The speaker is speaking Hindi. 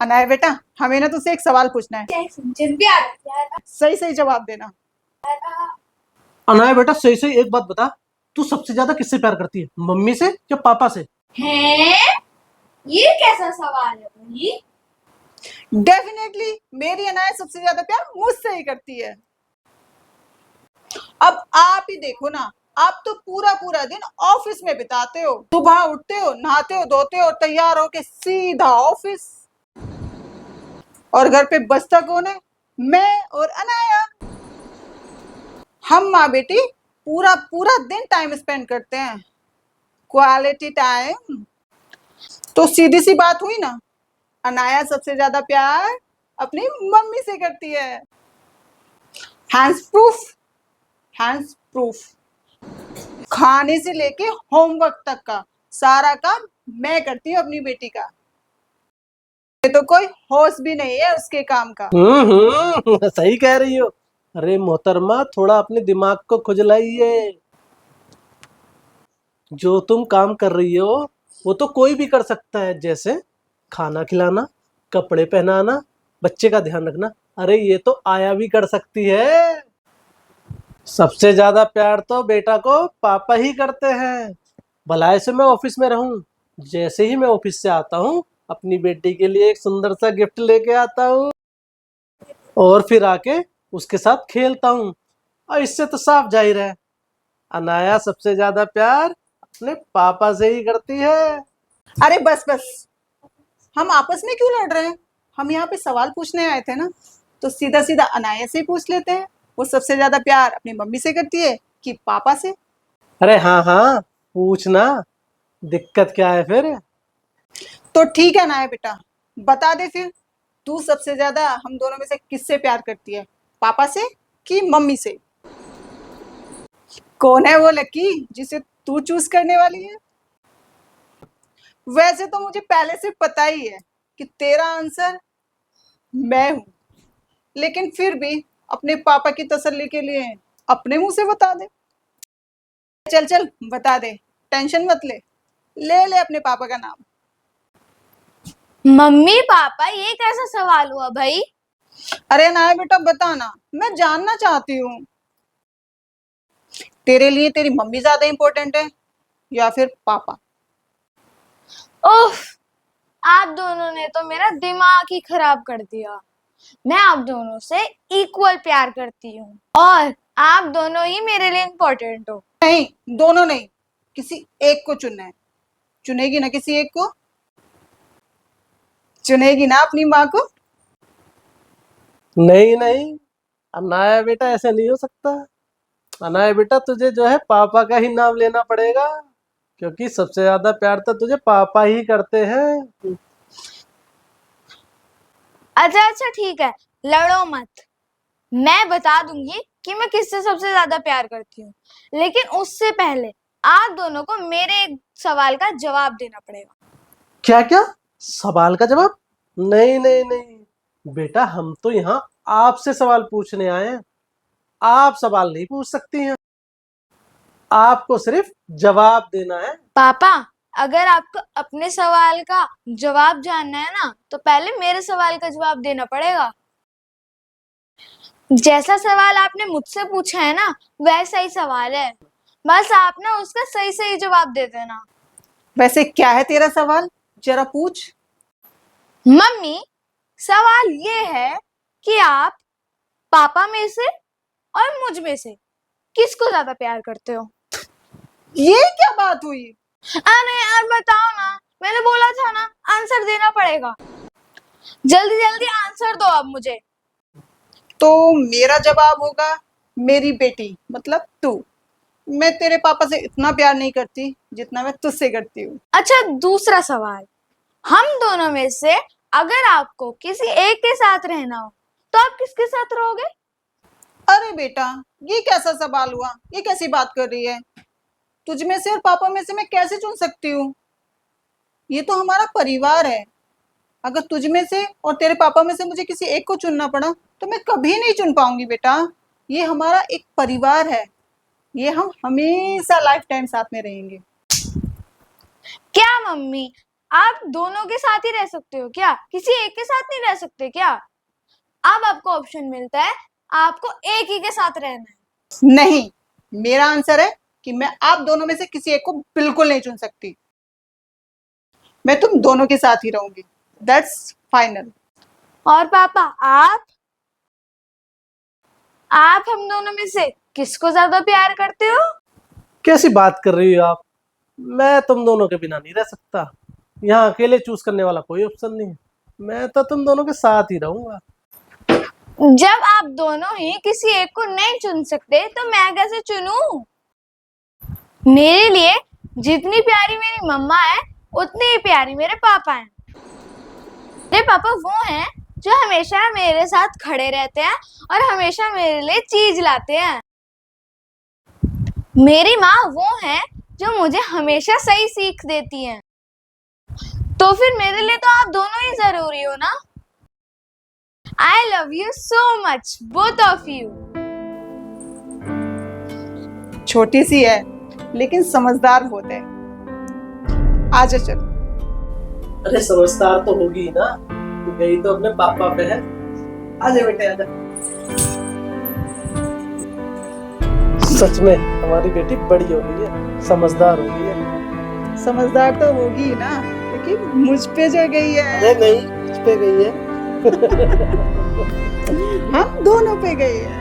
अनाया बेटा, हमें ना तुझसे एक सवाल पूछना है। सही सही जवाब देना। अनाया बेटा, सही सही एक बात बता, तू सबसे ज्यादा किससे प्यार करती है, मम्मी से या पापा से? हैं? ये कैसा सवाल है भाई? डेफिनेटली मेरी अनाया सबसे ज्यादा प्यार मुझसे ही करती है। अब आप ही देखो ना, आप तो पूरा पूरा दिन ऑफिस में बिताते हो। सुबह उठते हो, नहाते हो, धोते हो, तैयार होके सीधा ऑफिस। और घर पे बचता कौन है? मैं और अनाया। हम माँ बेटी पूरा पूरा दिन टाइम स्पेंड करते हैं, क्वालिटी टाइम। तो सीधी सी बात हुई ना, अनाया सबसे ज्यादा प्यार अपनी मम्मी से करती है। Hands proof, hands proof. खाने से लेके होमवर्क तक का सारा काम मैं करती हूँ अपनी बेटी का। ये तो कोई होश भी नहीं है उसके काम का। सही कह रही हो। अरे मोहतरमा, थोड़ा अपने दिमाग को खुजलाइए। जो तुम काम कर रही हो वो तो कोई भी कर सकता है, जैसे खाना खिलाना, कपड़े पहनाना, बच्चे का ध्यान रखना। अरे ये तो आया भी कर सकती है। सबसे ज्यादा प्यार तो बेटा को पापा ही करते हैं। भलाई से मैं ऑफिस में रहूं, जैसे ही मैं ऑफिस से आता हूं अपनी बेटी के लिए एक सुंदर सा गिफ्ट लेके आता हूं और फिर आके उसके साथ खेलता हूं। और इससे तो साफ जाहिर है, अनाया सबसे ज्यादा प्यार अपने पापा से ही करती है। अरे बस बस, हम आपस में क्यों लड़ रहे हैं? हम यहाँ पे सवाल पूछने आए थे ना, तो सीधा सीधा अनाया से ही पूछ लेते हैं। वो सबसे ज्यादा प्यार अपनी मम्मी से करती है कि पापा से? अरे हाँ हाँ, पूछना, दिक्कत क्या है फिर? तो ठीक है अनाया बेटा, बता दे फिर, तू सबसे ज्यादा हम दोनों में से किससे प्यार करती है, पापा से कि मम्मी से? कौन है वो लकी जिसे तू चूज करने वाली है? वैसे तो मुझे पहले से पता ही है कि तेरा आंसर मैं हूं, लेकिन फिर भी अपने पापा की तसल्ली के लिए अपने मुंह से बता दे। चल चल बता दे, टेंशन मत ले, ले ले अपने पापा का नाम। मम्मी पापा, ये कैसा सवाल हुआ भाई? अरे ना बेटा बता ना, मैं जानना चाहती हूँ। तेरे लिए तेरी मम्मी ज्यादा इंपॉर्टेंट है या फिर पापा? ओफ, आप दोनों ने तो मेरा दिमाग ही खराब कर दिया। मैं आप दोनों से इक्वल प्यार करती हूँ और आप दोनों ही मेरे लिए इम्पोर्टेंट हो। नहीं, दोनों नहीं, किसी एक को चुनना है। चुनेगी ना किसी एक को? चुनेगी ना अपनी माँ को? नहीं नहीं, अनाया बेटा ऐसे नहीं हो सकता। अनाया बेटा, तुझे जो है पापा का ही नाम लेना पड़ेगा, क्योंकि सबसे ज्यादा प्यार तो तुझे पापा ही करते हैं। अच्छा अच्छा ठीक है, लड़ो मत। मैं बता दूंगी कि मैं किससे सबसे ज्यादा प्यार करती हूँ, लेकिन उससे पहले आप दोनों को मेरे एक सवाल का जवाब देना पड़ेगा। क्या क्या? सवाल का जवाब? नहीं नहीं नहीं बेटा, हम तो यहाँ आपसे सवाल पूछने आए हैं। आप सवाल नहीं पूछ सकती हैं, आपको सिर्फ जवाब देना है। पापा, अगर आपको अपने सवाल का जवाब जानना है ना, तो पहले मेरे सवाल का जवाब देना पड़ेगा। जैसा सवाल आपने मुझसे पूछा है ना, वैसा ही सवाल है। बस आप ना उसका सही सही जवाब दे देना। वैसे क्या है तेरा सवाल, जरा पूछ। मम्मी, सवाल ये है कि आप पापा में से और मुझ में से किसको ज्यादा प्यार करते हो? ये क्या बात हुई? अरे यार बताओ ना, मैंने बोला था ना आंसर देना पड़ेगा। जल्दी जल्दी आंसर दो अब मुझे। तो मेरा जवाब होगा मेरी बेटी, मतलब तू। मैं तेरे पापा से इतना प्यार नहीं करती जितना मैं तुझसे करती हूँ। अच्छा, दूसरा सवाल, हम दोनों में से अगर आपको किसी एक के साथ रहना हो तो आप किसके साथ रहोगे? अरे बेटा, ये कैसा सवाल हुआ? ये कैसी बात कर रही है? तुझ में से और पापा में से मैं कैसे चुन सकती हूँ? ये तो हमारा परिवार है। अगर तुझ में से और तेरे पापा में से मुझे किसी एक को चुनना पड़ा तो मैं कभी नहीं चुन पाऊंगी बेटा। ये हमारा एक परिवार है, ये हम हमेशा लाइफ टाइम साथ में रहेंगे। क्या मम्मी, आप दोनों के साथ ही रह सकते हो क्या? किसी एक के साथ नहीं रह सकते क्या? अब आपको ऑप्शन मिलता है, आपको एक ही के साथ रहना है। नहीं, मेरा आंसर है कि मैं आप दोनों में से किसी एक को बिल्कुल नहीं चुन सकती। मैं तुम दोनों के साथ ही रहूंगी। That's final. और पापा, आप हम दोनों में से किसको ज्यादा प्यार करते हो? कैसी बात कर रही हो आप? मैं तुम दोनों के बिना नहीं रह सकता। यहाँ अकेले चूज करने वाला कोई ऑप्शन नहीं है। मैं तो तुम दोनों के साथ ही रहूंगा। जब आप दोनों ही किसी एक को नहीं चुन सकते तो मैं कैसे चुनूं? मेरे लिए जितनी प्यारी मेरी मम्मा है उतनी ही प्यारी मेरे पापा हैं। मेरे पापा वो हैं जो हमेशा मेरे साथ खड़े रहते हैं और हमेशा मेरे लिए चीज लाते हैं। मेरी माँ वो है जो मुझे हमेशा सही सीख देती हैं। तो फिर मेरे लिए तो आप दोनों ही जरूरी हो ना। I love you so much, both of you. छोटी सी है लेकिन समझदार बहुत है। आजा चल। अरे समझदार तो होगी ही ना, गई तो अपने पापा पे है। आजा बेटे आजा। सच में हमारी बेटी बड़ी हो गई है, समझदार हो गई है। समझदार तो होगी ही ना, लेकिन मुझ पे जो गई है। अरे नहीं, इस पे गई है। हम दोनों पे गई है।